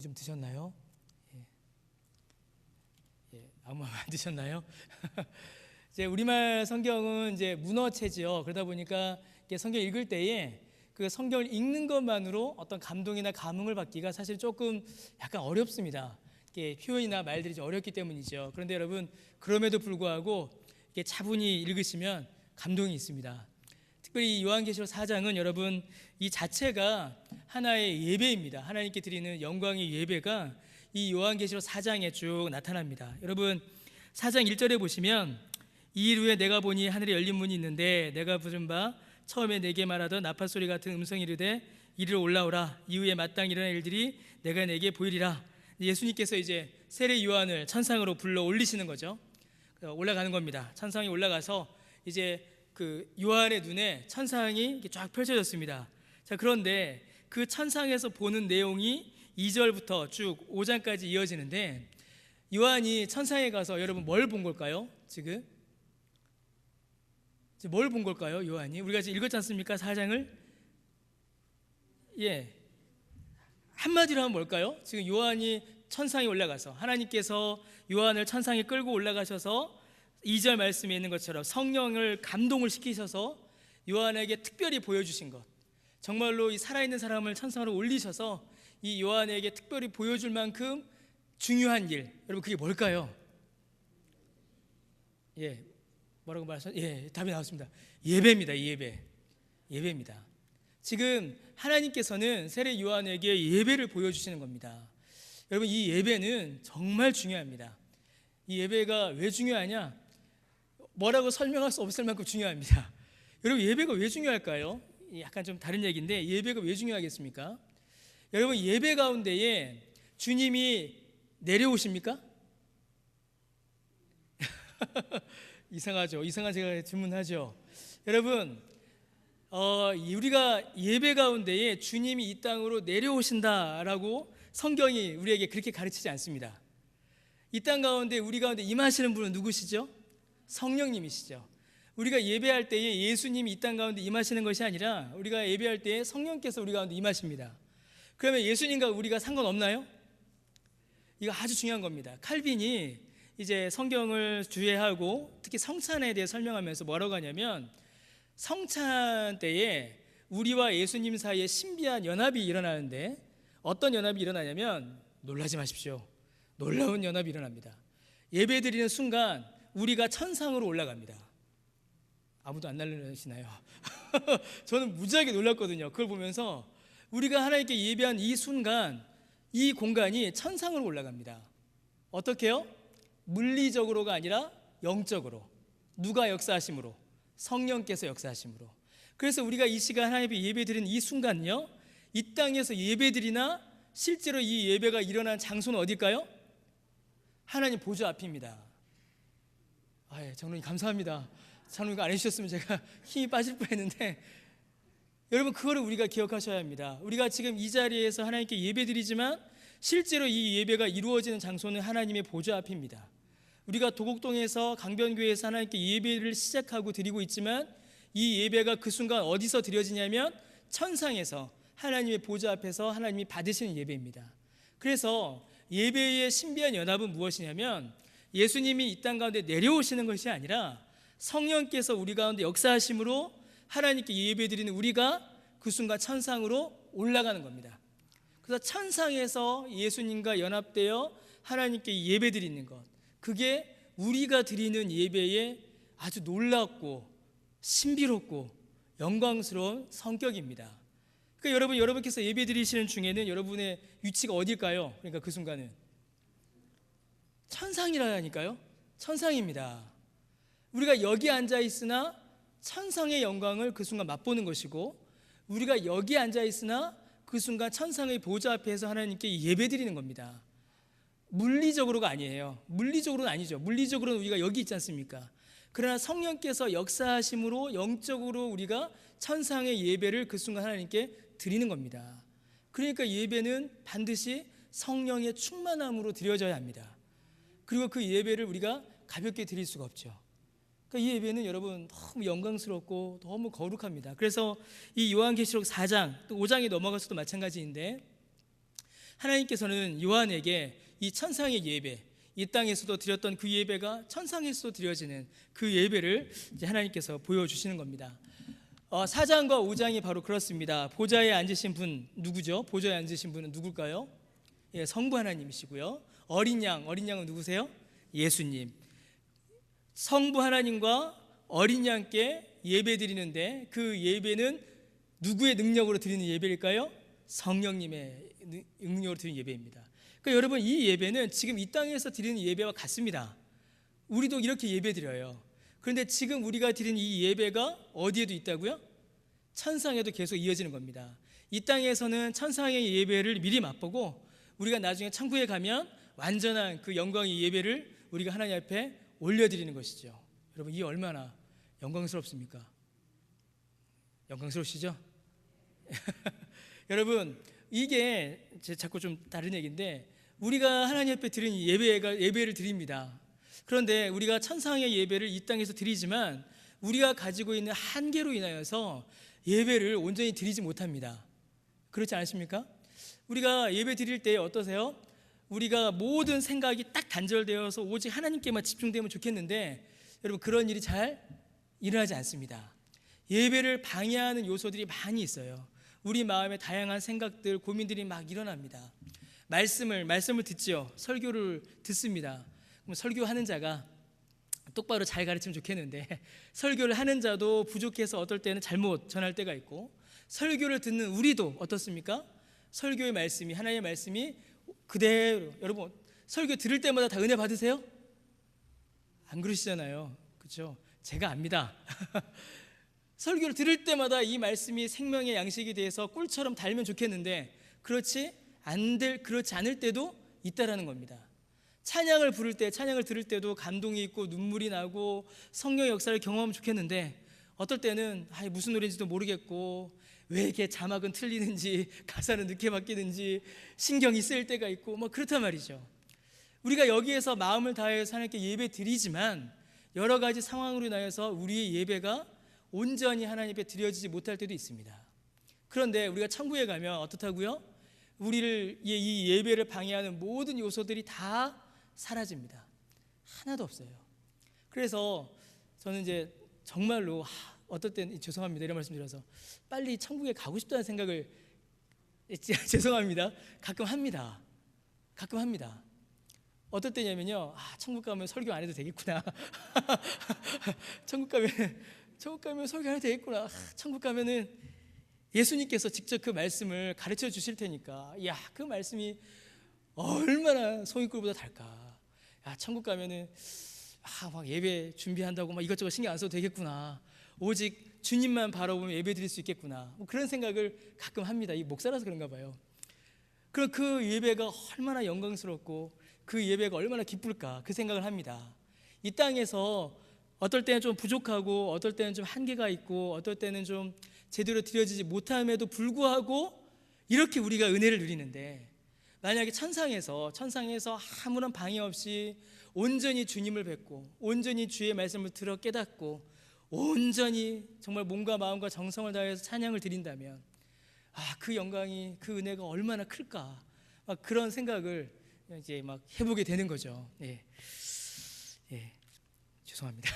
좀 드셨나요? 아무 말 안 드셨나요? 이제 우리말 성경은 이제 문어체지요. 그러다 보니까 성경 읽을 때에 그 성경을 읽는 것만으로 어떤 감동이나 감흥을 받기가 사실 조금 약간 어렵습니다. 표현이나 말들이 좀 어렵기 때문이죠. 그런데 여러분, 그럼에도 불구하고 차분히 읽으시면 감동이 있습니다. 특별히 요한계시록 4장은 여러분 이 자체가 하나의 예배입니다. 하나님께 드리는 영광의 예배가 이 요한계시록 4장에 쭉 나타납니다. 여러분 4장 1절에 보시면 이 일 후에 내가 보니 하늘에 열린 문이 있는데 내가 부른 바 처음에 내게 말하던 나팔소리 같은 음성이 이르되 이리로 올라오라. 이후에 마땅히 일어날 일들이 내가 내게 보이리라. 예수님께서 이제 세례 요한을 천상으로 불러 올리시는 거죠. 올라가는 겁니다. 천상에 올라가서 이제 그 요한의 눈에 천상이 이렇게 쫙 펼쳐졌습니다. 자, 그런데 그 천상에서 보는 내용이 2절부터 쭉 5장까지 이어지는데 요한이 천상에 가서 여러분 뭘 본 걸까요? 지금 뭘 본 걸까요? 요한이 우리가 지금 읽었지 않습니까? 4장을 한마디로 하면 뭘까요? 지금 요한이 천상에 올라가서 하나님께서 요한을 천상에 끌고 올라가셔서 2절 말씀에 있는 것처럼 성령을 감동을 시키셔서 요한에게 특별히 보여주신 것, 정말로 이 살아있는 사람을 천상으로 올리셔서 이 요한에게 특별히 보여줄 만큼 중요한 일, 여러분 그게 뭘까요? 뭐라고 말하셨죠? 답이 나왔습니다. 예배입니다. 예배입니다. 지금 하나님께서는 세례 요한에게 예배를 보여주시는 겁니다. 여러분 이 예배는 정말 중요합니다. 이 예배가 왜 중요하냐? 뭐라고 설명할 수 없을 만큼 중요합니다. 여러분 예배가 왜 중요할까요? 약간 좀 다른 얘기인데 예배가 왜 중요하겠습니까? 여러분 예배 가운데에 주님이 내려오십니까? 이상하죠. 이상한 제가 질문하죠. 여러분 우리가 예배 가운데에 주님이 이 땅으로 내려오신다라고 성경이 우리에게 그렇게 가르치지 않습니다. 이 땅 가운데 우리 가운데 임하시는 분은 누구시죠? 성령님이시죠. 우리가 예배할 때에 예수님이 이 땅 가운데 임하시는 것이 아니라 우리가 예배할 때에 성령께서 우리 가운데 임하십니다. 그러면 예수님과 우리가 상관없나요? 이거 아주 중요한 겁니다. 칼빈이 이제 성경을 주의하고 특히 성찬에 대해 설명하면서 뭐라고 하냐면 성찬 때에 우리와 예수님 사이에 신비한 연합이 일어나는데 어떤 연합이 일어나냐면 놀라지 마십시오. 놀라운 연합이 일어납니다. 예배 드리는 순간 우리가 천상으로 올라갑니다. 아무도 안 놀라시나요? 저는 무지하게 놀랐거든요. 그걸 보면서 우리가 하나님께 예배한 이 순간 이 공간이 천상으로 올라갑니다. 어떻게요? 물리적으로가 아니라 영적으로. 누가 역사하심으로? 성령께서 역사하심으로. 그래서 우리가 이 시간 하나님께 예배드리는 이 순간요, 이 땅에서 예배드리나 실제로 이 예배가 일어난 장소는 어딜까요? 하나님 보좌 앞입니다. 장로님 감사합니다. 장로님 안 해주셨으면 제가 힘이 빠질 뻔했는데 여러분 그거를 우리가 기억하셔야 합니다. 우리가 지금 이 자리에서 하나님께 예배드리지만 실제로 이 예배가 이루어지는 장소는 하나님의 보좌 앞입니다. 우리가 도곡동에서 강변교회에서 하나님께 예배를 시작하고 드리고 있지만 이 예배가 그 순간 어디서 드려지냐면 천상에서 하나님의 보좌 앞에서 하나님이 받으시는 예배입니다. 그래서 예배의 신비한 연합은 무엇이냐면 예수님이 이 땅 가운데 내려오시는 것이 아니라 성령께서 우리 가운데 역사하심으로 하나님께 예배드리는 우리가 그 순간 천상으로 올라가는 겁니다. 그래서 천상에서 예수님과 연합되어 하나님께 예배드리는 것, 그게 우리가 드리는 예배의 아주 놀랍고 신비롭고 영광스러운 성격입니다. 그러니까 여러분께서 예배드리시는 중에는 여러분의 위치가 어딜까요? 그러니까 그 순간은 천상이라니까요. 천상입니다. 우리가 여기 앉아 있으나 천상의 영광을 그 순간 맛보는 것이고, 우리가 여기 앉아 있으나 그 순간 천상의 보좌 앞에서 하나님께 예배드리는 겁니다. 물리적으로가 아니에요. 물리적으로는 아니죠. 물리적으로는 우리가 여기 있지 않습니까? 그러나 성령께서 역사하심으로 영적으로 우리가 천상의 예배를 그 순간 하나님께 드리는 겁니다. 그러니까 예배는 반드시 성령의 충만함으로 드려져야 합니다. 그리고 그 예배를 우리가 가볍게 드릴 수가 없죠. 그러니까 이 예배는 여러분 너무 영광스럽고 너무 거룩합니다. 그래서 이 요한계시록 4장 또 5장에 넘어가서도 마찬가지인데 하나님께서는 요한에게 이 천상의 예배, 이 땅에서도 드렸던 그 예배가 천상에서도 드려지는 그 예배를 이제 하나님께서 보여주시는 겁니다. 4장과 5장이 바로 그렇습니다. 보좌에 앉으신 분 누구죠? 보좌에 앉으신 분은 누굴까요? 예, 성부 하나님이시고요. 어린 양은 누구세요? 예수님. 성부 하나님과 어린 양께 예배 드리는데 그 예배는 누구의 능력으로 드리는 예배일까요? 성령님의 능력으로 드리는 예배입니다. 그러니까 여러분, 이 예배는 지금 이 땅에서 드리는 예배와 같습니다. 우리도 이렇게 예배 드려요. 그런데 지금 우리가 드리는 이 예배가 어디에도 있다고요? 천상에도 계속 이어지는 겁니다. 이 땅에서는 천상의 예배를 미리 맛보고 우리가 나중에 천국에 가면 완전한 그 영광의 예배를 우리가 하나님 앞에 올려드리는 것이죠. 여러분, 이게 얼마나 영광스럽습니까? 영광스러우시죠? 여러분, 이게 자꾸 좀 다른 얘기인데, 우리가 하나님 앞에 드리는 예배를 드립니다. 그런데 우리가 천상의 예배를 이 땅에서 드리지만 우리가 가지고 있는 한계로 인하여서 예배를 온전히 드리지 못합니다. 그렇지 않으십니까? 우리가 예배 드릴 때 어떠세요? 우리가 모든 생각이 딱 단절되어서 오직 하나님께만 집중되면 좋겠는데, 여러분, 그런 일이 잘 일어나지 않습니다. 예배를 방해하는 요소들이 많이 있어요. 우리 마음에 다양한 생각들, 고민들이 막 일어납니다. 말씀을 듣지요. 설교를 듣습니다. 그럼 설교하는 자가 똑바로 잘 가르치면 좋겠는데, 설교를 하는 자도 부족해서 어떨 때는 잘못 전할 때가 있고, 설교를 듣는 우리도 어떻습니까? 설교의 말씀이, 하나님의 말씀이 그대로, 여러분, 설교 들을 때마다 다 은혜 받으세요? 안 그러시잖아요. 그렇죠? 제가 압니다. 설교를 들을 때마다 이 말씀이 생명의 양식이 돼서 꿀처럼 달면 좋겠는데, 그렇지 않을 때도 있다라는 겁니다. 찬양을 부를 때, 찬양을 들을 때도 감동이 있고 눈물이 나고 성령의 역사를 경험하면 좋겠는데, 어떨 때는 무슨 노래인지도 모르겠고, 왜 이렇게 자막은 틀리는지, 가사는 늦게 바뀌는지 신경이 쓰일 때가 있고, 그렇단 말이죠. 우리가 여기에서 마음을 다해서 하나님께 예배 드리지만 여러 가지 상황으로 인하여서 우리의 예배가 온전히 하나님 앞에 드려지지 못할 때도 있습니다. 그런데 우리가 천국에 가면 어떻다고요? 우리를 이 예배를 방해하는 모든 요소들이 다 사라집니다. 하나도 없어요. 그래서 저는 이제 정말로 어떨 땐 죄송합니다, 이런 말씀 드려서 빨리 천국에 가고 싶다는 생각을 죄송합니다, 가끔 합니다. 어떨 때냐면요, 천국 가면 설교 안 해도 되겠구나. 천국 가면 설교 안 해도 되겠구나. 천국 가면은 예수님께서 직접 그 말씀을 가르쳐 주실 테니까, 그 말씀이 얼마나 송이꿀보다 달까. 천국 가면은 막 예배 준비한다고 막 이것저것 신경 안 써도 되겠구나. 오직 주님만 바라보면 예배 드릴 수 있겠구나. 그런 생각을 가끔 합니다. 이 목사라서 그런가 봐요. 그럼 그 예배가 얼마나 영광스럽고 그 예배가 얼마나 기쁠까, 그 생각을 합니다. 이 땅에서 어떨 때는 좀 부족하고, 어떨 때는 좀 한계가 있고, 어떨 때는 좀 제대로 드려지지 못함에도 불구하고 이렇게 우리가 은혜를 누리는데, 만약에 천상에서 아무런 방해 없이 온전히 주님을 뵙고 온전히 주의 말씀을 들어 깨닫고 온전히 정말 몸과 마음과 정성을 다해서 찬양을 드린다면, 그 영광이, 그 은혜가 얼마나 클까, 그런 생각을 이제 막 해보게 되는 거죠. 죄송합니다.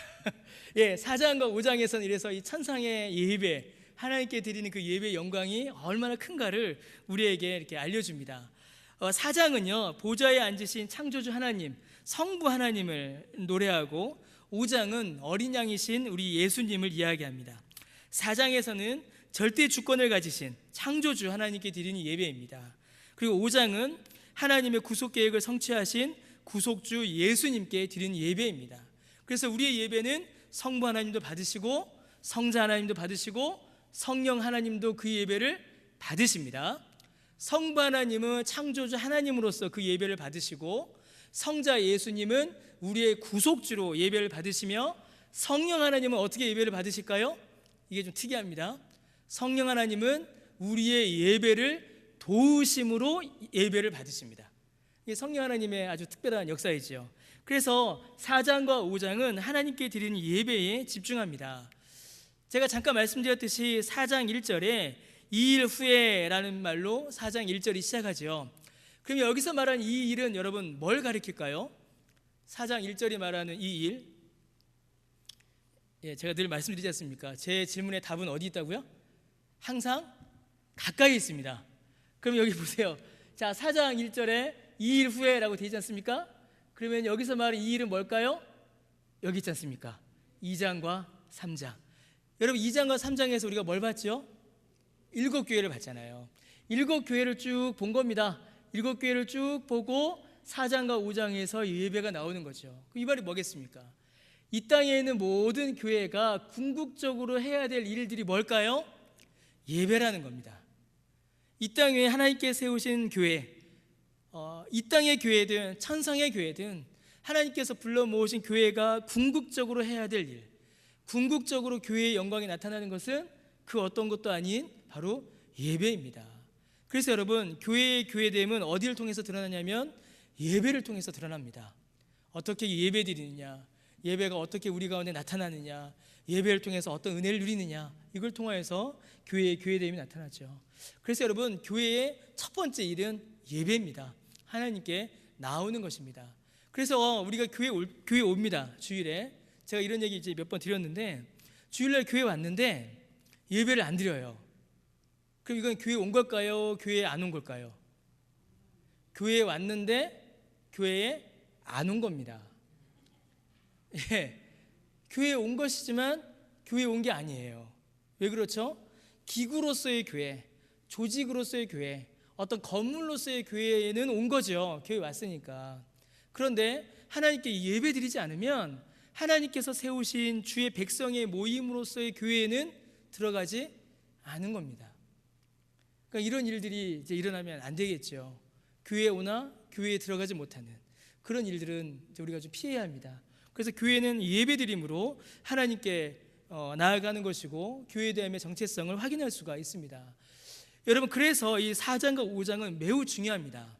4장과 5장에서는 이래서 이 천상의 예배, 하나님께 드리는 그 예배의 영광이 얼마나 큰가를 우리에게 이렇게 알려줍니다. 4장은요, 보좌에 앉으신 창조주 하나님, 성부 하나님을 노래하고, 5장은 어린 양이신 우리 예수님을 이야기합니다. 4장에서는 절대 주권을 가지신 창조주 하나님께 드리는 예배입니다. 그리고 5장은 하나님의 구속 계획을 성취하신 구속주 예수님께 드리는 예배입니다. 그래서 우리의 예배는 성부 하나님도 받으시고, 성자 하나님도 받으시고, 성령 하나님도 그 예배를 받으십니다. 성부 하나님은 창조주 하나님으로서 그 예배를 받으시고, 성자 예수님은 우리의 구속주로 예배를 받으시며, 성령 하나님은 어떻게 예배를 받으실까요? 이게 좀 특이합니다. 성령 하나님은 우리의 예배를 도우심으로 예배를 받으십니다. 이게 성령 하나님의 아주 특별한 역사이지요. 그래서 4장과 5장은 하나님께 드리는 예배에 집중합니다. 제가 잠깐 말씀드렸듯이 4장 1절에 2일 후에라는 말로 4장 1절이 시작하죠. 그럼 여기서 말하는 이 일은 여러분 뭘 가리킬까요? 4장 1절이 말하는 이 일, 제가 늘 말씀드리지 않습니까? 제 질문의 답은 어디 있다고요? 항상 가까이 있습니다. 그럼 여기 보세요. 자, 4장 1절에 이 일 후에라고 되어 있지 않습니까? 그러면 여기서 말하는 이 일은 뭘까요? 여기 있지 않습니까? 2장과 3장. 여러분 2장과 3장에서 우리가 뭘 봤죠? 7교회를 봤잖아요. 7교회를 쭉 본 겁니다. 7교회를 쭉 보고 4장과 5장에서 예배가 나오는 거죠. 이 말이 뭐겠습니까? 이 땅에 있는 모든 교회가 궁극적으로 해야 될 일들이 뭘까요? 예배라는 겁니다. 이 땅에 하나님께 세우신 교회, 이 땅의 교회든 천상의 교회든 하나님께서 불러 모으신 교회가 궁극적으로 해야 될 일, 궁극적으로 교회의 영광이 나타나는 것은 그 어떤 것도 아닌 바로 예배입니다. 그래서 여러분, 교회의 교회됨은 어디를 통해서 드러나냐면 예배를 통해서 드러납니다. 어떻게 예배 드리느냐, 예배가 어떻게 우리 가운데 나타나느냐, 예배를 통해서 어떤 은혜를 누리느냐, 이걸 통해서 교회의 교회됨이 나타나죠. 그래서 여러분, 교회의 첫 번째 일은 예배입니다. 하나님께 나오는 것입니다. 그래서 우리가 교회 옵니다. 주일에 제가 이런 얘기 이제 몇 번 드렸는데, 주일날 교회 왔는데 예배를 안 드려요. 그럼 이건 교회 온 걸까요? 교회에 안 온 걸까요? 교회에 왔는데 교회에 안 온 겁니다. 교회에 온 것이지만 교회에 온 게 아니에요. 왜 그렇죠? 기구로서의 교회, 조직으로서의 교회, 어떤 건물로서의 교회에는 온 거죠. 교회 왔으니까. 그런데 하나님께 예배 드리지 않으면 하나님께서 세우신 주의 백성의 모임으로서의 교회에는 들어가지 않은 겁니다. 그러니까 이런 일들이 이제 일어나면 안 되겠죠. 교회에 오나 교회에 들어가지 못하는 그런 일들은 이제 우리가 좀 피해야 합니다. 그래서 교회는 예배드림으로 하나님께 나아가는 것이고 교회에 대함의 정체성을 확인할 수가 있습니다. 여러분, 그래서 이 4장과 5장은 매우 중요합니다.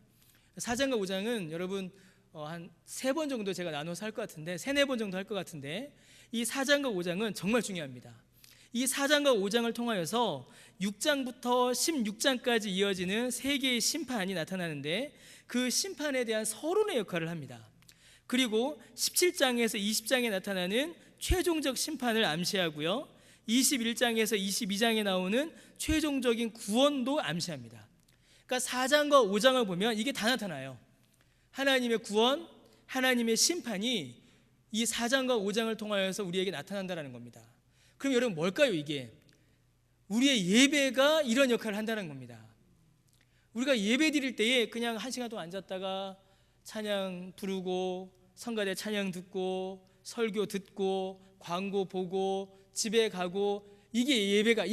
4장과 5장은 여러분 한 3번 정도 제가 나눠서 할 것 같은데, 3-4번 정도 할 것 같은데, 이 4장과 5장은 정말 중요합니다. 이 4장과 5장을 통하여서 6장부터 16장까지 이어지는 3개의 심판이 나타나는데, 그 심판에 대한 서론의 역할을 합니다. 그리고 17장에서 20장에 나타나는 최종적 심판을 암시하고요, 21장에서 22장에 나오는 최종적인 구원도 암시합니다. 그러니까 4장과 5장을 보면 이게 다 나타나요. 하나님의 구원, 하나님의 심판이 이 4장과 5장을 통하여서 우리에게 나타난다는 겁니다. 그럼 여러분, 뭘까요 이게? 우리의 예배가 이런 역할을 한다는 겁니다. 우리가 예배 드릴 때에 그냥 1시간 동안 앉았다가 찬양 부르고 성가대 찬양 듣고 설교 듣고 광고 보고 집에 가고, 이게 예배가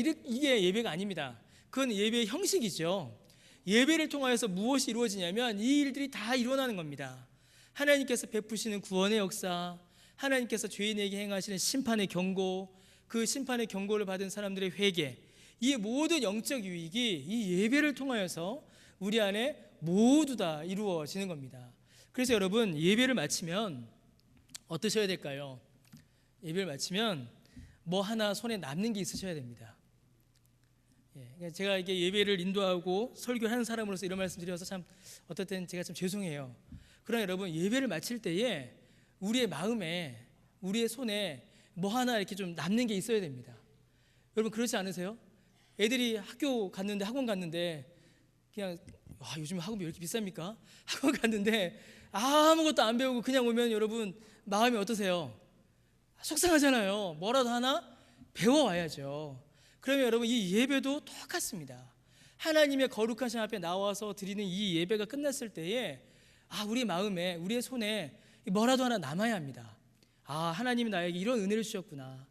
아닙니다. 그건 예배의 형식이죠. 예배를 통하여서 무엇이 이루어지냐면 이 일들이 다 일어나는 겁니다. 하나님께서 베푸시는 구원의 역사, 하나님께서 죄인에게 행하시는 심판의 경고, 그 심판의 경고를 받은 사람들의 회개, 이 모든 영적 유익이 이 예배를 통하여서 우리 안에 모두 다 이루어지는 겁니다. 그래서 여러분, 예배를 마치면 어떠셔야 될까요? 예배를 마치면 뭐 하나 손에 남는 게 있으셔야 됩니다. 제가 이게 예배를 인도하고 설교를 하는 사람으로서 이런 말씀 드려서 참 어떨 때는 제가 좀 죄송해요. 그러나 여러분, 예배를 마칠 때에 우리의 마음에, 우리의 손에 뭐 하나 이렇게 좀 남는 게 있어야 됩니다. 여러분, 그렇지 않으세요? 애들이 학원 갔는데 그냥 요즘 학원비 왜 이렇게 비쌉니까? 학원 갔는데 아무것도 안 배우고 그냥 오면 여러분 마음이 어떠세요? 속상하잖아요. 뭐라도 하나 배워와야죠. 그러면 여러분, 이 예배도 똑같습니다. 하나님의 거룩하신 앞에 나와서 드리는 이 예배가 끝났을 때에 우리 마음에, 우리의 손에 뭐라도 하나 남아야 합니다. 하나님이 나에게 이런 은혜를 주셨구나.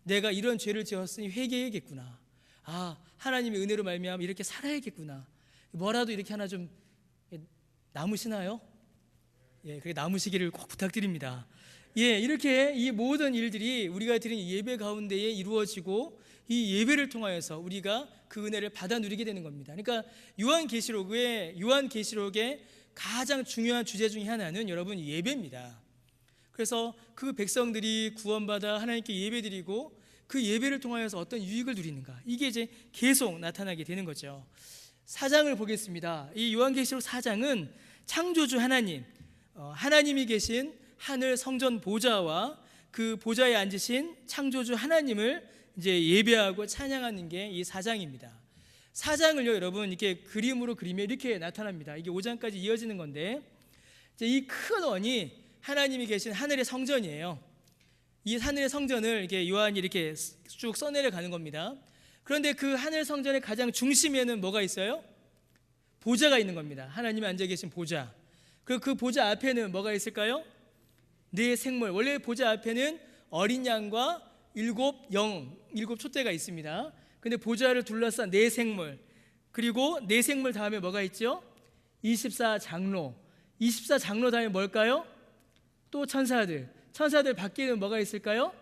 내가 이런 죄를 지었으니 회개해야겠구나. 하나님의 은혜로 말미암아 이렇게 살아야겠구나. 뭐라도 이렇게 하나 좀 남으시나요? 그렇게 남으시기를 꼭 부탁드립니다. 이렇게 이 모든 일들이 우리가 드린 예배 가운데에 이루어지고 이 예배를 통하여서 우리가 그 은혜를 받아 누리게 되는 겁니다. 그러니까 요한계시록의 가장 중요한 주제 중에 하나는 여러분 예배입니다. 그래서 그 백성들이 구원받아 하나님께 예배드리고 그 예배를 통하여서 어떤 유익을 누리는가, 이게 이제 계속 나타나게 되는 거죠. 4장을 보겠습니다. 이 요한계시록 4장은 창조주 하나님, 하나님이 계신 하늘 성전 보좌와 그 보좌에 앉으신 창조주 하나님을 이제 예배하고 찬양하는 게 이 4장입니다. 4장을요, 여러분, 이렇게 그림으로 그리면 이렇게 나타납니다. 이게 5장까지 이어지는 건데, 이 큰 원이 하나님이 계신 하늘의 성전이에요. 이 하늘의 성전을 이렇게 요한이 이렇게 쭉 써내려 가는 겁니다. 그런데 그 하늘 성전의 가장 중심에는 뭐가 있어요? 보좌가 있는 겁니다. 하나님이 앉아 계신 보좌. 그 보좌 앞에는 뭐가 있을까요? 네 생물. 원래 보좌 앞에는 어린 양과 일곱 촛대가 있습니다. 근데 보좌를 둘러싼 네 생물, 그리고 네 생물 다음에 뭐가 있죠? 24장로. 24장로 다음에 뭘까요? 또 천사들 밖에는 뭐가 있을까요?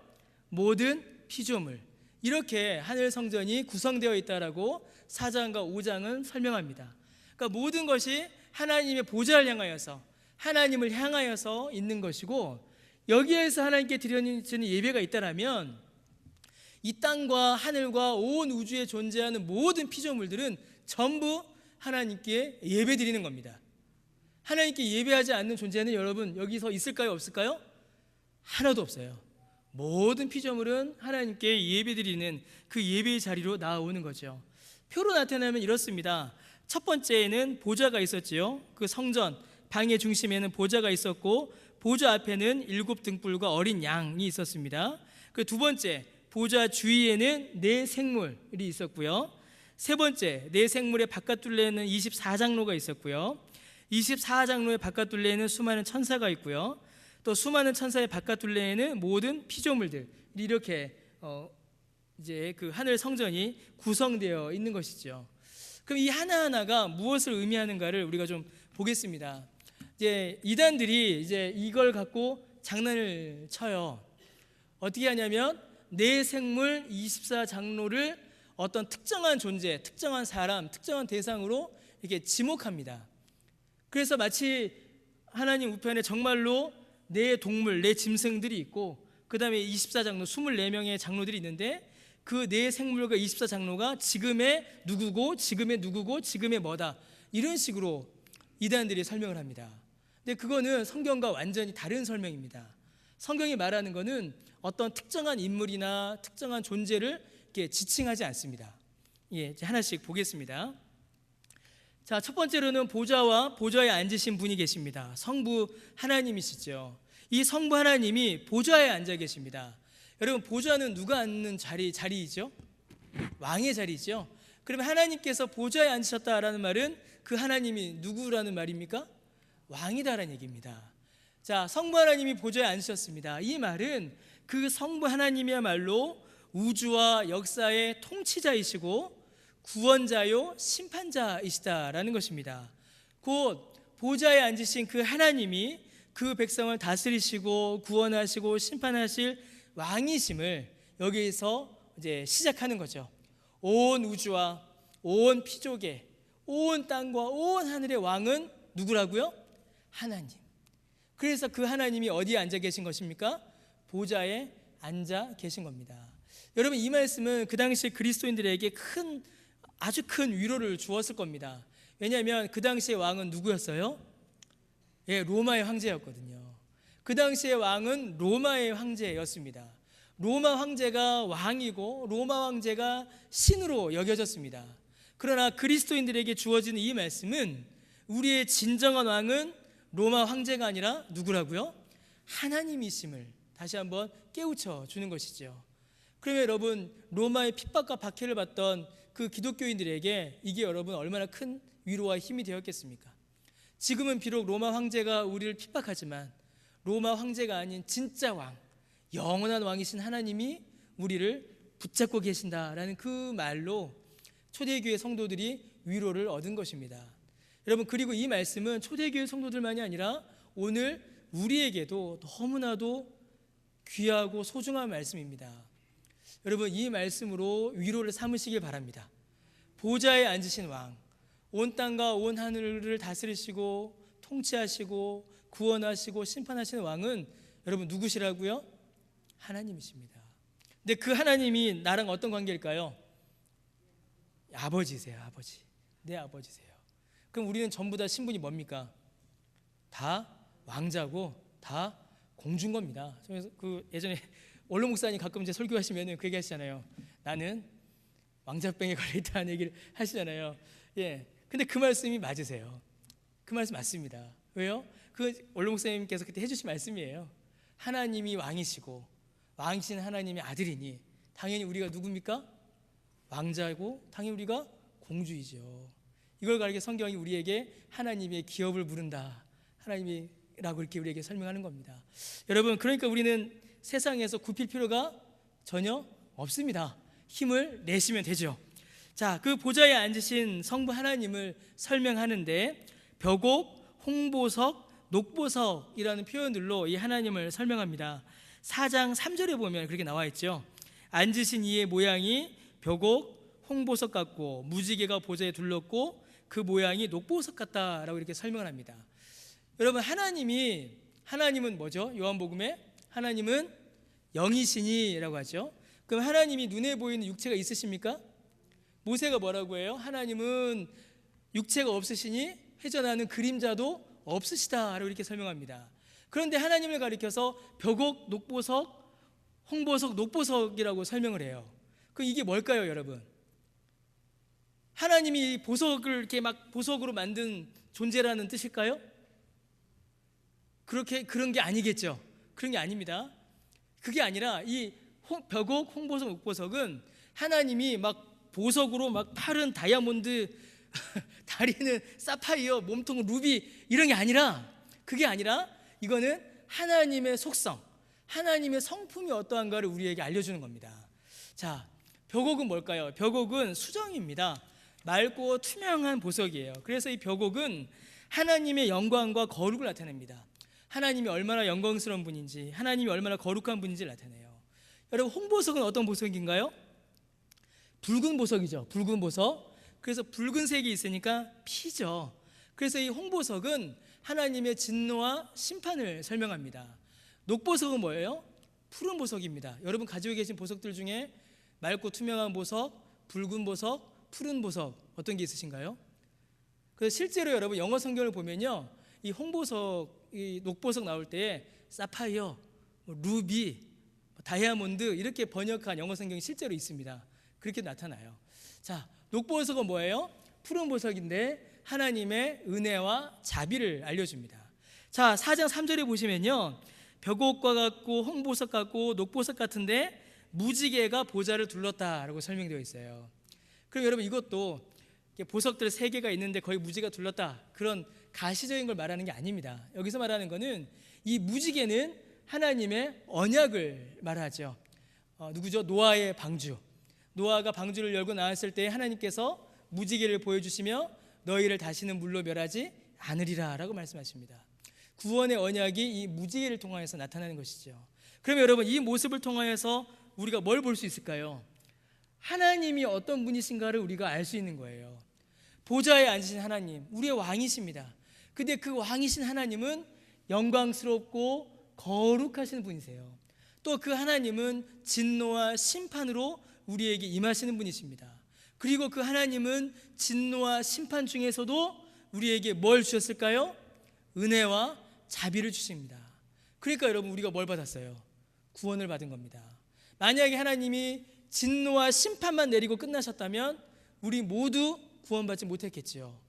모든 피조물. 이렇게 하늘 성전이 구성되어 있다라고 4장과 5장은 설명합니다. 그러니까 모든 것이 하나님의 보좌를 향하여서, 하나님을 향하여서 있는 것이고, 여기에서 하나님께 드려지는 예배가 있다라면 이 땅과 하늘과 온 우주에 존재하는 모든 피조물들은 전부 하나님께 예배 드리는 겁니다. 하나님께 예배하지 않는 존재는 여러분 여기서 있을까요? 없을까요? 하나도 없어요. 모든 피조물은 하나님께 예배 드리는 그 예배의 자리로 나아오는 거죠. 표로 나타내면 이렇습니다. 첫 번째에는 보좌가 있었지요. 그 성전 방의 중심에는 보좌가 있었고, 보좌 앞에는 7등불과 어린 양이 있었습니다. 그 두 번째, 보좌 주위에는 네 생물이 있었고요. 세 번째, 네 생물의 바깥 둘레에는 24장로가 있었고요. 24장로의 바깥 둘레에는 수많은 천사가 있고요. 또 수많은 천사의 바깥 둘레에는 모든 피조물들, 이렇게 이제 그 하늘 성전이 구성되어 있는 것이죠. 그럼 이 하나하나가 무엇을 의미하는가를 우리가 좀 보겠습니다. 이제 이단들이 이제 이걸 갖고 장난을 쳐요. 어떻게 하냐면 네 생물 24장로를 어떤 특정한 존재, 특정한 사람, 특정한 대상으로 이렇게 지목합니다. 그래서 마치 하나님 우편에 정말로 네 동물, 네 짐승들이 있고, 그 다음에 24장로, 24명의 장로들이 있는데, 그 네 생물과 24장로가 지금의 누구고, 지금의 누구고, 지금의 뭐다, 이런 식으로 이단들이 설명을 합니다. 근데 그거는 성경과 완전히 다른 설명입니다. 성경이 말하는 거는 어떤 특정한 인물이나 특정한 존재를 이렇게 지칭하지 않습니다. 이제 하나씩 보겠습니다. 자, 첫 번째로는 보좌와 보좌에 앉으신 분이 계십니다. 성부 하나님이시죠. 이 성부 하나님이 보좌에 앉아 계십니다. 여러분, 보좌는 누가 앉는 자리이죠? 왕의 자리죠. 그러면 하나님께서 보좌에 앉으셨다라는 말은 그 하나님이 누구라는 말입니까? 왕이다라는 얘기입니다. 자, 성부 하나님이 보좌에 앉으셨습니다. 이 말은 그 성부 하나님이야말로 우주와 역사의 통치자이시고 구원자요 심판자이시다라는 것입니다. 곧 보좌에 앉으신 그 하나님이 그 백성을 다스리시고 구원하시고 심판하실 왕이심을 여기에서 이제 시작하는 거죠. 온 우주와 온 피조계, 온 땅과 온 하늘의 왕은 누구라고요? 하나님. 그래서 그 하나님이 어디에 앉아 계신 것입니까? 보좌에 앉아 계신 겁니다. 여러분, 이 말씀은 그 당시 그리스도인들에게 아주 큰 위로를 주었을 겁니다. 왜냐하면 그 당시의 왕은 누구였어요? 로마의 황제였거든요. 그 당시의 왕은 로마의 황제였습니다. 로마 황제가 왕이고 로마 황제가 신으로 여겨졌습니다. 그러나 그리스도인들에게 주어지는 이 말씀은 우리의 진정한 왕은 로마 황제가 아니라 누구라고요? 하나님이심을 다시 한번 깨우쳐 주는 것이죠. 그러면 여러분, 로마의 핍박과 박해를 받던 그 기독교인들에게 이게 여러분 얼마나 큰 위로와 힘이 되었겠습니까? 지금은 비록 로마 황제가 우리를 핍박하지만 로마 황제가 아닌 진짜 왕, 영원한 왕이신 하나님이 우리를 붙잡고 계신다라는 그 말로 초대교회 성도들이 위로를 얻은 것입니다. 여러분, 그리고 이 말씀은 초대교회 성도들만이 아니라 오늘 우리에게도 너무나도 귀하고 소중한 말씀입니다. 여러분, 이 말씀으로 위로를 삼으시길 바랍니다. 보좌에 앉으신 왕, 온 땅과 온 하늘을 다스리시고 통치하시고 구원하시고 심판하시는 왕은 여러분 누구시라고요? 하나님이십니다. 근데 그 하나님이 나랑 어떤 관계일까요? 아버지세요, 아버지. 내 아버지세요. 그럼 우리는 전부 다 신분이 뭡니까? 다 왕자고 다 공주인 겁니다. 그래서 그 예전에 원로 목사님 가끔 이제 설교하시면 그 얘기 하시잖아요. 나는 왕자병에 걸려있다는 얘기를 하시잖아요. 예. 근데 그 말씀이 맞으세요. 그 말씀 맞습니다. 왜요? 그 원로 목사님께서 그때 해주신 말씀이에요. 하나님이 왕이시고 왕이신 하나님의 아들이니 당연히 우리가 누굽니까? 왕자고 당연히 우리가 공주이죠. 이걸 가리켜 성경이 우리에게 하나님의 기업을 부른다. 하나님이라고 이렇게 우리에게 설명하는 겁니다. 여러분, 그러니까 우리는 세상에서 굽힐 필요가 전혀 없습니다. 힘을 내시면 되죠. 자, 그 보좌에 앉으신 성부 하나님을 설명하는데 벽옥, 홍보석, 녹보석이라는 표현들로 이 하나님을 설명합니다. 4장 3절에 보면 그렇게 나와 있죠. 앉으신 이의 모양이 벽옥, 홍보석 같고 무지개가 보좌에 둘렀고 그 모양이 녹보석 같다라고 이렇게 설명을 합니다. 여러분, 하나님은 뭐죠? 요한복음에 하나님은 영이시니라고 하죠. 그럼 하나님이 눈에 보이는 육체가 있으십니까? 모세가 뭐라고 해요? 하나님은 육체가 없으시니 회전하는 그림자도 없으시다라고 이렇게 설명합니다. 그런데 하나님을 가리켜서 벽옥, 녹보석, 홍보석, 녹보석이라고 설명을 해요. 그럼 이게 뭘까요, 여러분? 하나님이 보석을 이렇게 막 보석으로 만든 존재라는 뜻일까요? 그런 게 아니겠죠. 그런 게 아닙니다. 그게 아니라 이 벽옥, 홍보석, 녹보석은 하나님이 막 보석으로 막 팔은 다이아몬드, 다리는 사파이어, 몸통은 루비 이런 게 아니라, 그게 아니라 이거는 하나님의 속성, 하나님의 성품이 어떠한가를 우리에게 알려주는 겁니다. 자, 벽옥은 뭘까요? 벽옥은 수정입니다. 맑고 투명한 보석이에요. 그래서 이 벽옥은 하나님의 영광과 거룩을 나타냅니다. 하나님이 얼마나 영광스러운 분인지, 하나님이 얼마나 거룩한 분인지를 나타내요. 여러분, 홍보석은 어떤 보석인가요? 붉은 보석이죠. 붉은 보석. 그래서 붉은색이 있으니까 피죠. 그래서 이 홍보석은 하나님의 진노와 심판을 설명합니다. 녹보석은 뭐예요? 푸른 보석입니다. 여러분 가지고 계신 보석들 중에 맑고 투명한 보석, 붉은 보석, 푸른 보석 어떤 게 있으신가요? 그래서 실제로 여러분 영어 성경을 보면요, 이 홍보석, 이 녹보석 나올 때 사파이어, 루비, 다이아몬드 이렇게 번역한 영어 성경이 실제로 있습니다. 그렇게 나타나요. 자, 녹보석은 뭐예요? 푸른 보석인데 하나님의 은혜와 자비를 알려줍니다. 자, 4장 3절에 보시면요, 벽옥과 같고 홍보석 같고 녹보석 같은데 무지개가 보좌를 둘렀다라고 설명되어 있어요. 그럼 여러분, 이것도 보석들 3개가 있는데 거의 무지개가 둘렀다, 그런 가시적인 걸 말하는 게 아닙니다. 여기서 말하는 거는 이 무지개는 하나님의 언약을 말하죠. 누구죠? 노아의 방주. 노아가 방주를 열고 나왔을 때 하나님께서 무지개를 보여주시며 너희를 다시는 물로 멸하지 않으리라 라고 말씀하십니다. 구원의 언약이 이 무지개를 통하여서 나타나는 것이죠. 그러면 여러분, 이 모습을 통하여서 우리가 뭘 볼 수 있을까요? 하나님이 어떤 분이신가를 우리가 알 수 있는 거예요. 보좌에 앉으신 하나님, 우리의 왕이십니다. 근데 그 왕이신 하나님은 영광스럽고 거룩하신 분이세요. 또 그 하나님은 진노와 심판으로 우리에게 임하시는 분이십니다. 그리고 그 하나님은 진노와 심판 중에서도 우리에게 뭘 주셨을까요? 은혜와 자비를 주십니다. 그러니까 여러분, 우리가 뭘 받았어요? 구원을 받은 겁니다. 만약에 하나님이 진노와 심판만 내리고 끝나셨다면 우리 모두 구원받지 못했겠지요.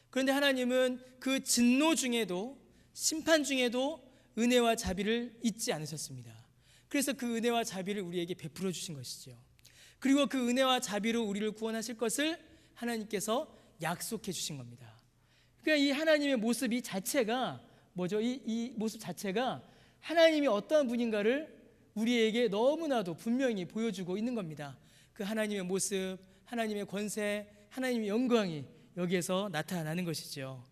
그런데 하나님은 그 진노 중에도 심판 중에도 은혜와 자비를 잊지 않으셨습니다. 그래서 그 은혜와 자비를 우리에게 베풀어 주신 것이죠. 그리고 그 은혜와 자비로 우리를 구원하실 것을 하나님께서 약속해 주신 겁니다. 그러니까 이 하나님의 모습 이 자체가 뭐죠? 이 모습 자체가 하나님이 어떠한 분인가를 우리에게 너무나도 분명히 보여주고 있는 겁니다. 그 하나님의 모습, 하나님의 권세, 하나님의 영광이 여기에서 나타나는 것이죠.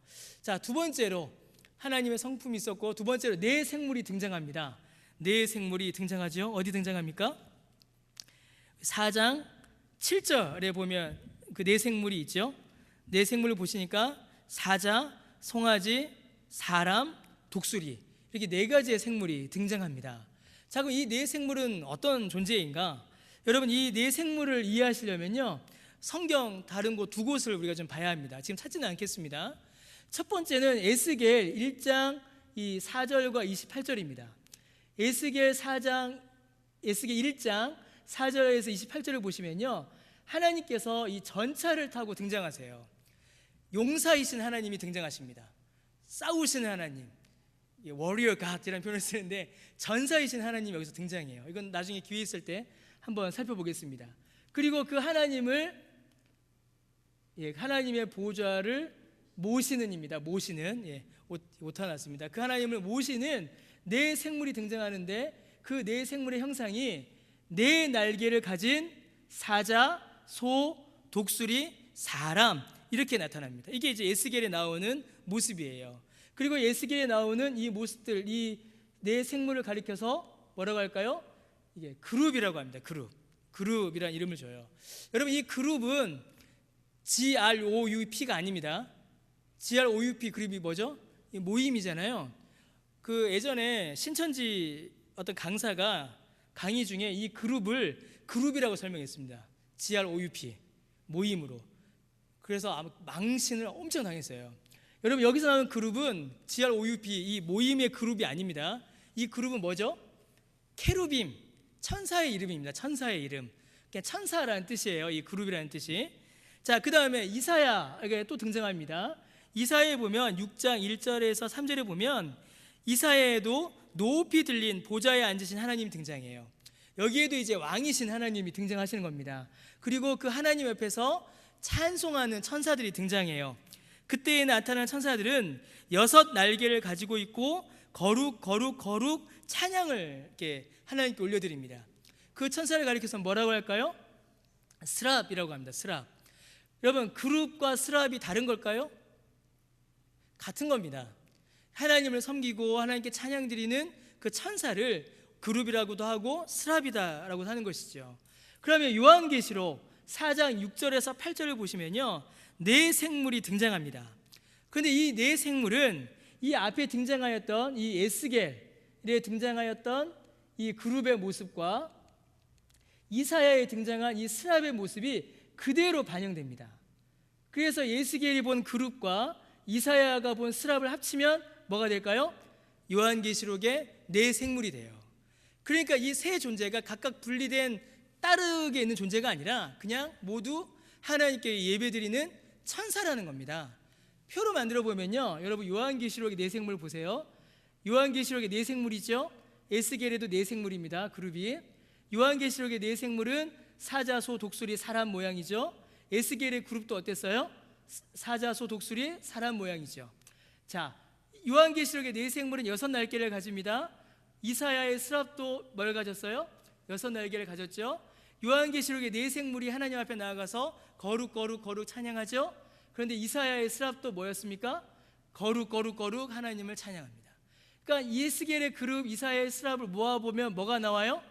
자, 두 번째로 하나님의 성품이 있었고, 두 번째로 네 생물이 등장합니다. 네 생물이 등장하죠. 어디 등장합니까? 4장 7절에 보면 그 네 생물이 있죠. 네 생물을 보시니까 사자, 송아지, 사람, 독수리, 이렇게 네 가지의 생물이 등장합니다. 자, 그럼 이 네 생물은 어떤 존재인가? 여러분, 이 네 생물을 이해하시려면요, 성경 다른 곳 두 곳을 우리가 좀 봐야 합니다. 지금 찾지는 않겠습니다. 첫 번째는 에스겔 1장 이 4절과 28절입니다. 에스겔 1장 4절에서 28절을 보시면요, 하나님께서 이 전차를 타고 등장하세요. 용사이신 하나님이 등장하십니다. 싸우시는 하나님, 워리어 갓이라는 표현을 쓰는데 전사이신 하나님이 여기서 등장해요. 이건 나중에 기회 있을 때 한번 살펴보겠습니다. 그리고 그 하나님을, 하나님의 보좌를 모시는 입니다. 모시는, 오타 났습니다. 그 하나님을 모시는 네 생물이 등장하는데, 그 네 생물의 형상이 네 날개를 가진 사자, 소, 독수리, 사람, 이렇게 나타납니다. 이게 이제 에스겔에 나오는 모습이에요. 그리고 에스겔에 나오는 이 모습들, 이 네 생물을 가리켜서 뭐라고 할까요? 이게 그룹이라고 합니다. 그룹이라는 이름을 줘요. 여러분, 이 그룹은 GROUP가 아닙니다. GROUP 그룹이 뭐죠? 모임이잖아요. 그 예전에 신천지 어떤 강사가 강의 중에 이 그룹을 그룹이라고 설명했습니다. GROUP, 모임으로. 그래서 아마 망신을 엄청 당했어요. 여러분, 여기서 나오는 그룹은 GROUP, 이 모임의 그룹이 아닙니다. 이 그룹은 뭐죠? 케루빔, 천사의 이름입니다. 천사의 이름. 그냥 천사라는 뜻이에요. 이 그룹이라는 뜻이. 자, 그 다음에 이사야에게 또 등장합니다. 이사야에 보면 6장 1절에서 3절에 보면 이사야에도 높이 들린 보좌에 앉으신 하나님이 등장해요. 여기에도 이제 왕이신 하나님이 등장하시는 겁니다. 그리고 그 하나님 옆에서 찬송하는 천사들이 등장해요. 그때에 나타난 천사들은 6 날개를 가지고 있고 거룩 거룩 거룩 찬양을 이렇게 하나님께 올려드립니다. 그 천사를 가리켜서 뭐라고 할까요? 스랍이라고 합니다. 스랍. 여러분, 그룹과 스랍이 다른 걸까요? 같은 겁니다. 하나님을 섬기고 하나님께 찬양 드리는 그 천사를 그룹이라고도 하고 스랍이다라고 하는 것이죠. 그러면 요한계시록 4장 6절에서 8절을 보시면요, 네 생물이 등장합니다. 그런데 이 네 생물은 이 앞에 등장하였던 이 에스겔에 등장하였던 이 그룹의 모습과 이사야에 등장한 이 스랍의 모습이 그대로 반영됩니다. 그래서 에스겔이 본 그룹과 이사야가 본 스랍을 합치면 뭐가 될까요? 요한계시록의 네 생물이 돼요. 그러니까 이 세 존재가 각각 분리된 따르게 있는 존재가 아니라 그냥 모두 하나님께 예배드리는 천사라는 겁니다. 표로 만들어 보면요, 여러분, 요한계시록의 네 생물 보세요. 요한계시록의 네 생물이죠. 에스겔에도 네 생물입니다. 그룹이. 요한계시록의 네 생물은 사자, 소, 독수리, 사람 모양이죠. 에스겔의 그룹도 어땠어요? 사자, 소, 독수리, 사람 모양이죠. 자, 요한계시록의 네 생물은 6 날개를 가집니다. 이사야의 스랍도 뭘 가졌어요? 6 날개를 가졌죠. 요한계시록의 네 생물이 하나님 앞에 나아가서 거룩 거룩 거룩 찬양하죠. 그런데 이사야의 스랍도 뭐였습니까? 거룩 거룩 거룩 하나님을 찬양합니다. 그러니까 에스겔의 그룹, 이사야의 스랍을 모아보면 뭐가 나와요?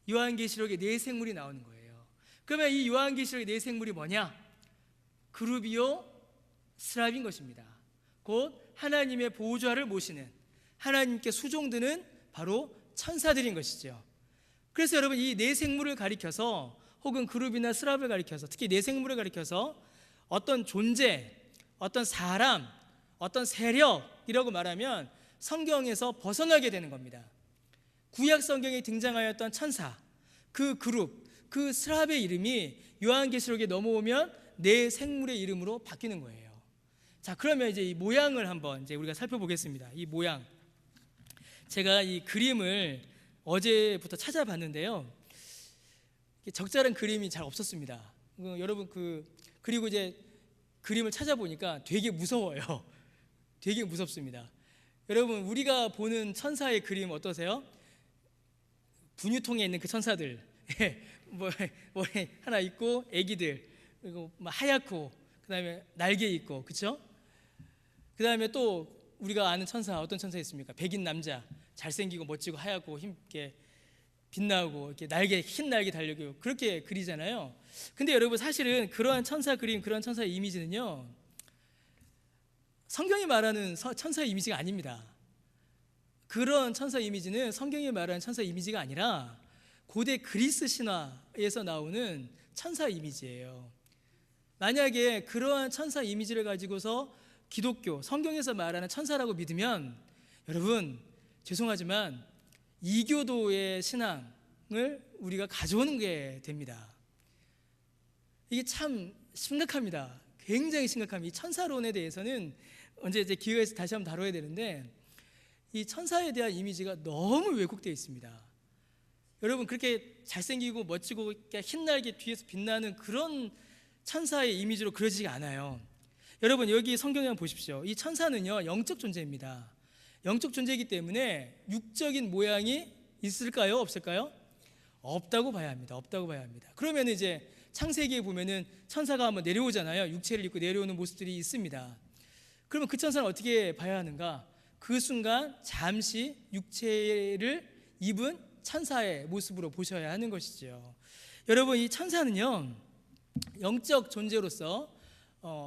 요한계시록의 네 생물이 나오는 거예요. 그러면 이 요한계시록의 네 생물이 뭐냐? 그룹이요 스랍인 것입니다. 곧 하나님의 보좌를 모시는, 하나님께 수종드는 바로 천사들인 것이죠. 그래서 여러분, 이 네 생물을 가리켜서, 혹은 그룹이나 스랍을 가리켜서, 특히 네 생물을 가리켜서 어떤 존재, 어떤 사람, 어떤 세력이라고 말하면 성경에서 벗어나게 되는 겁니다. 구약 성경에 등장하였던 천사, 그 그룹, 그 스랍의 이름이 요한계시록에 넘어오면 네 생물의 이름으로 바뀌는 거예요. 자, 그러면 이제 이 모양을 한번 이제 우리가 살펴보겠습니다. 이 모양, 제가 이 그림을 어제부터 찾아봤는데요, 적절한 그림이 잘 없었습니다. 여러분, 그리고 이제 그림을 찾아보니까 되게 무서워요. 되게 무섭습니다. 여러분, 우리가 보는 천사의 그림 어떠세요? 분유통에 있는 그 천사들, 뭐 하나 있고, 애기들, 그리고 하얗고, 그 다음에 날개 있고, 그렇죠? 그 다음에 또 우리가 아는 천사, 어떤 천사 있습니까? 백인 남자, 잘생기고 멋지고 하얗고 힘있게 빛나고 이렇게 날개, 흰 날개 달리고 그렇게 그리잖아요. 근데 여러분, 사실은 그러한 천사 그림, 그런 천사의 이미지는요, 성경이 말하는 천사의 이미지가 아닙니다. 그런 천사 이미지는 성경이 말하는 천사 이미지가 아니라 고대 그리스 신화에서 나오는 천사 이미지예요. 만약에 그러한 천사 이미지를 가지고서 기독교, 성경에서 말하는 천사라고 믿으면 여러분 죄송하지만 이교도의 신앙을 우리가 가져오는 게 됩니다. 이게 참 심각합니다. 굉장히 심각합니다. 이 천사론에 대해서는 언제 이제 기회가 있어서 다시 한번 다뤄야 되는데 이 천사에 대한 이미지가 너무 왜곡되어 있습니다. 여러분 그렇게 잘생기고 멋지고 흰날개 뒤에서 빛나는 그런 천사의 이미지로 그려지지 않아요. 여러분 여기 성경에 한번 보십시오. 이 천사는요 영적 존재입니다. 영적 존재이기 때문에 육적인 모양이 있을까요? 없을까요? 없다고 봐야 합니다. 없다고 봐야 합니다. 그러면 이제 창세기에 보면은 천사가 한번 내려오잖아요. 육체를 입고 내려오는 모습들이 있습니다. 그러면 그 천사는 어떻게 봐야 하는가? 그 순간 잠시 육체를 입은 천사의 모습으로 보셔야 하는 것이죠. 여러분 이 천사는요 영적 존재로서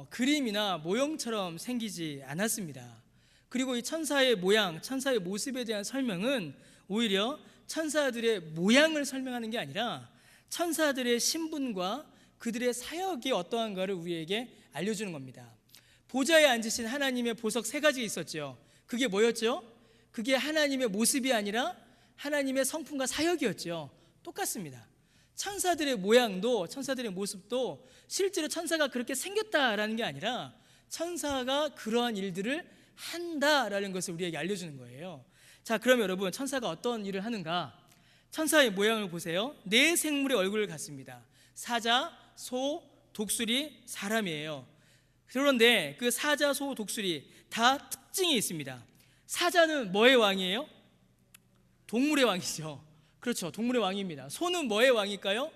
그림이나 모형처럼 생기지 않았습니다. 그리고 이 천사의 모양, 천사의 모습에 대한 설명은 오히려 천사들의 모양을 설명하는 게 아니라 천사들의 신분과 그들의 사역이 어떠한가를 우리에게 알려주는 겁니다. 보좌에 앉으신 하나님의 보석 3가지 있었죠. 그게 뭐였죠? 그게 하나님의 모습이 아니라 하나님의 성품과 사역이었죠. 똑같습니다. 천사들의 모양도 천사들의 모습도 실제로 천사가 그렇게 생겼다라는 게 아니라 천사가 그러한 일들을 한다라는 것을 우리에게 알려주는 거예요. 자, 그럼 여러분 천사가 어떤 일을 하는가? 천사의 모양을 보세요. 4생물의 얼굴을 갖습니다. 사자, 소, 독수리, 사람이에요. 그런데 그 사자, 소, 독수리 다 특징이 있습니다. 사자는 뭐의 왕이에요? 동물의 왕이죠. 그렇죠, 동물의 왕입니다. 소는 뭐의 왕일까요?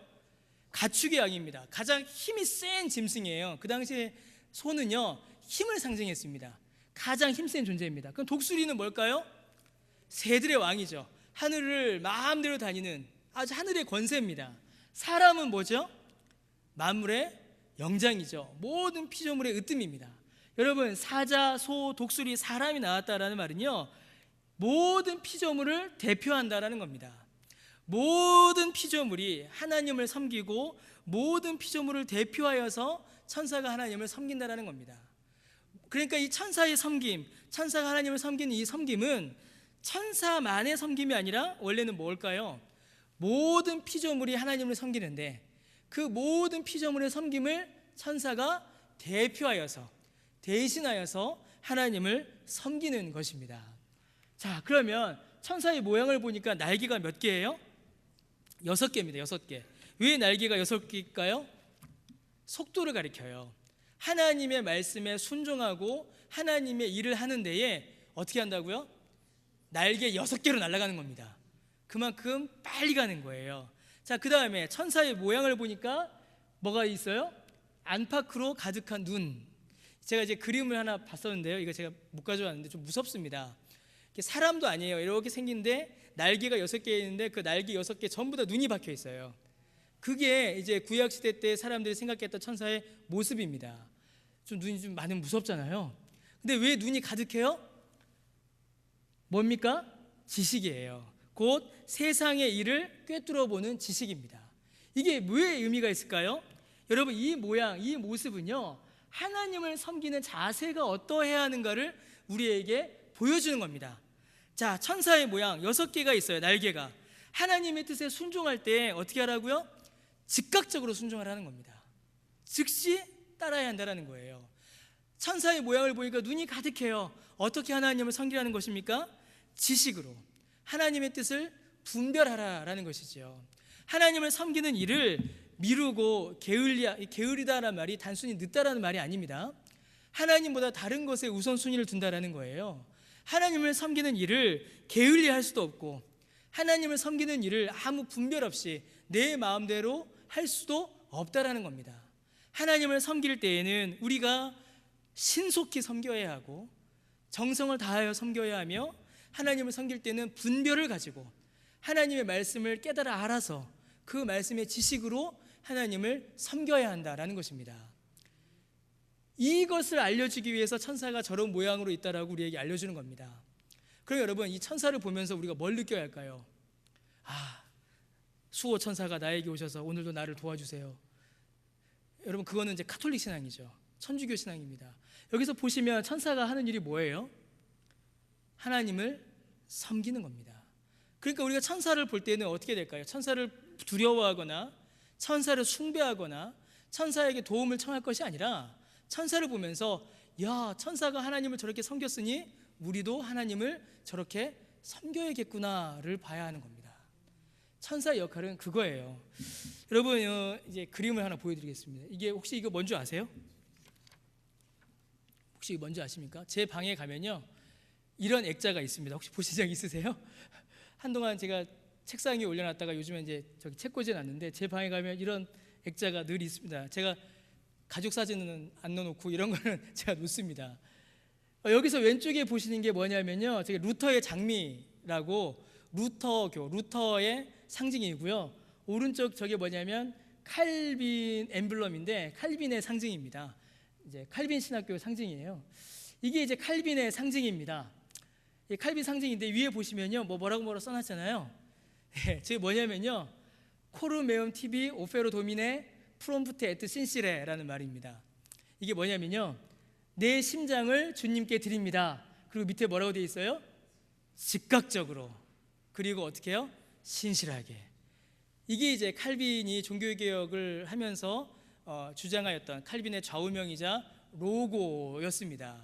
가축의 왕입니다. 가장 힘이 센 짐승이에요. 그 당시에 소는요 힘을 상징했습니다. 가장 힘센 존재입니다. 그럼 독수리는 뭘까요? 새들의 왕이죠. 하늘을 마음대로 다니는 아주 하늘의 권세입니다. 사람은 뭐죠? 만물의 영장이죠. 모든 피조물의 으뜸입니다. 여러분 사자, 소, 독수리, 사람이 나왔다라는 말은요 모든 피조물을 대표한다라는 겁니다. 모든 피조물이 하나님을 섬기고 모든 피조물을 대표하여서 천사가 하나님을 섬긴다라는 겁니다. 그러니까 이 천사의 섬김, 천사가 하나님을 섬기는 이 섬김은 천사만의 섬김이 아니라 원래는 뭘까요? 모든 피조물이 하나님을 섬기는데 그 모든 피조물의 섬김을 천사가 대표하여서 대신하여서 하나님을 섬기는 것입니다. 자, 그러면 천사의 모양을 보니까 날개가 몇 개예요? 6개입니다. 6개. 왜 날개가 6개일까요? 속도를 가리켜요. 하나님의 말씀에 순종하고 하나님의 일을 하는 데에 어떻게 한다고요? 날개 6개로 날아가는 겁니다. 그만큼 빨리 가는 거예요. 자, 그 다음에 천사의 모양을 보니까 뭐가 있어요? 안팎으로 가득한 눈. 제가 이제 그림을 하나 봤었는데요. 이거 제가 못 가져왔는데 좀 무섭습니다. 사람도 아니에요. 이렇게 생긴데 날개가 6개 있는데 그 날개 6개 전부 다 눈이 박혀 있어요. 그게 이제 구약시대 때 사람들이 생각했던 천사의 모습입니다. 좀 눈이 좀 많이 무섭잖아요. 근데 왜 눈이 가득해요? 뭡니까? 지식이에요. 곧 세상의 일을 꿰뚫어보는 지식입니다. 이게 왜 의미가 있을까요? 여러분 이 모양, 이 모습은요 하나님을 섬기는 자세가 어떠해야 하는가를 우리에게 보여주는 겁니다. 자, 천사의 모양 6개가 있어요. 날개가. 하나님의 뜻에 순종할 때 어떻게 하라고요? 즉각적으로 순종하라는 겁니다. 즉시 따라야 한다는 거예요. 천사의 모양을 보니까 눈이 가득해요. 어떻게 하나님을 섬기라는 것입니까? 지식으로 하나님의 뜻을 분별하라라는 것이죠. 하나님을 섬기는 일을 미루고 게으르다라는 말이 단순히 늦다라는 말이 아닙니다. 하나님보다 다른 것에 우선순위를 둔다라는 거예요. 하나님을 섬기는 일을 게을리할 수도 없고 하나님을 섬기는 일을 아무 분별 없이 내 마음대로 할 수도 없다라는 겁니다. 하나님을 섬길 때에는 우리가 신속히 섬겨야 하고 정성을 다하여 섬겨야 하며 하나님을 섬길 때는 분별을 가지고 하나님의 말씀을 깨달아 알아서 그 말씀의 지식으로 하나님을 섬겨야 한다라는 것입니다. 이것을 알려주기 위해서 천사가 저런 모양으로 있다라고 우리에게 알려주는 겁니다. 그럼 여러분 이 천사를 보면서 우리가 뭘 느껴야 할까요? 수호 천사가 나에게 오셔서 오늘도 나를 도와주세요. 여러분 그거는 이제 가톨릭 신앙이죠. 천주교 신앙입니다. 여기서 보시면 천사가 하는 일이 뭐예요? 하나님을 섬기는 겁니다. 그러니까 우리가 천사를 볼 때는 어떻게 될까요? 천사를 두려워하거나 천사를 숭배하거나 천사에게 도움을 청할 것이 아니라 천사를 보면서 야, 천사가 하나님을 저렇게 섬겼으니 우리도 하나님을 저렇게 섬겨야겠구나를 봐야 하는 겁니다. 천사의 역할은 그거예요. 여러분 이제 그림을 하나 보여드리겠습니다. 이게 혹시 이거 뭔지 아세요? 혹시 뭔지 아십니까? 제 방에 가면요 이런 액자가 있습니다. 혹시 보신 적 있으세요? 한동안 제가 책상 위에 올려놨다가 요즘에 이제 저기 책꽂이에 놨는데 제 방에 가면 이런 액자가 늘 있습니다. 제가 가족 사진은 안 넣어놓고 이런 거는 제가 놓습니다. 여기서 왼쪽에 보시는 게 뭐냐면요, 제가 루터의 장미라고 루터교, 루터의 상징이고요. 오른쪽 저게 뭐냐면 칼빈 엠블럼인데 칼빈의 상징입니다. 이제 칼빈 신학교 상징이에요. 이게 이제 칼빈의 상징입니다. 칼빈 상징인데 위에 보시면요 뭐라고 써놨잖아요. 저게 뭐냐면요 코르메움 티비 오페로 도미네 프롬프테 에트 신시레라는 말입니다. 이게 뭐냐면요 내 심장을 주님께 드립니다. 그리고 밑에 뭐라고 되어 있어요? 즉각적으로, 그리고 어떻게 해요? 신실하게. 이게 이제 칼빈이 종교개혁을 하면서 주장하였던 칼빈의 좌우명이자 로고였습니다.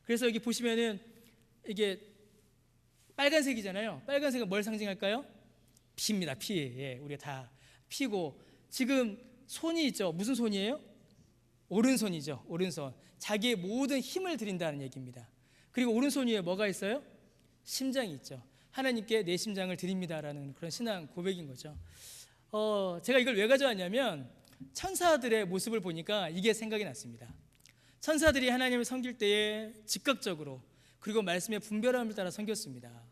그래서 여기 보시면은 이게 빨간색이잖아요. 빨간색은 뭘 상징할까요? 피입니다. 피. 예, 우리가 다 피고, 지금 손이 있죠. 무슨 손이에요? 오른손이죠. 오른손. 자기의 모든 힘을 드린다는 얘기입니다. 그리고 오른손 위에 뭐가 있어요? 심장이 있죠. 하나님께 내 심장을 드립니다라는 그런 신앙 고백인 거죠. 제가 이걸 왜 가져왔냐면 천사들의 모습을 보니까 이게 생각이 났습니다. 천사들이 하나님을 섬길 때에 즉각적으로 그리고 말씀의 분별함을 따라 섬겼습니다.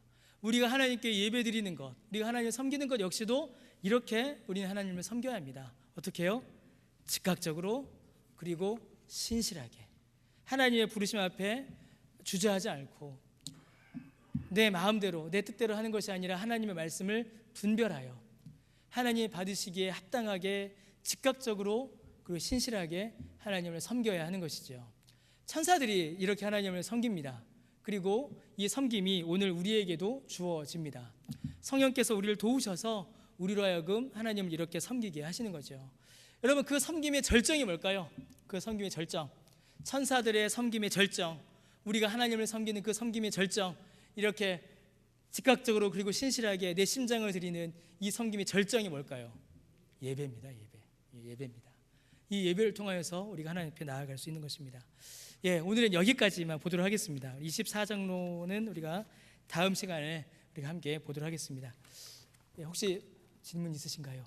우리가 하나님께 예배드리는 것, 우리가 하나님을 섬기는 것 역시도 이렇게 우리는 하나님을 섬겨야 합니다. 어떻게 해요? 즉각적으로 그리고 신실하게 하나님의 부르심 앞에 주저하지 않고 내 마음대로 내 뜻대로 하는 것이 아니라 하나님의 말씀을 분별하여 하나님이 받으시기에 합당하게 즉각적으로 그리고 신실하게 하나님을 섬겨야 하는 것이죠. 천사들이 이렇게 하나님을 섬깁니다. 그리고 이 섬김이 오늘 우리에게도 주어집니다. 성령께서 우리를 도우셔서 우리로 하여금 하나님을 이렇게 섬기게 하시는 거죠. 여러분 그 섬김의 절정이 뭘까요? 그 섬김의 절정, 천사들의 섬김의 절정, 우리가 하나님을 섬기는 그 섬김의 절정, 이렇게 즉각적으로 그리고 신실하게 내 심장을 드리는 이 섬김의 절정이 뭘까요? 예배입니다. 예배입니다. 이 예배를 통하여서 우리가 하나님 앞에 나아갈 수 있는 것입니다. 오늘은 여기까지만 보도록 하겠습니다. 24장로는 우리가 다음 시간에 우리가 함께 보도록 하겠습니다. 혹시 질문 있으신가요?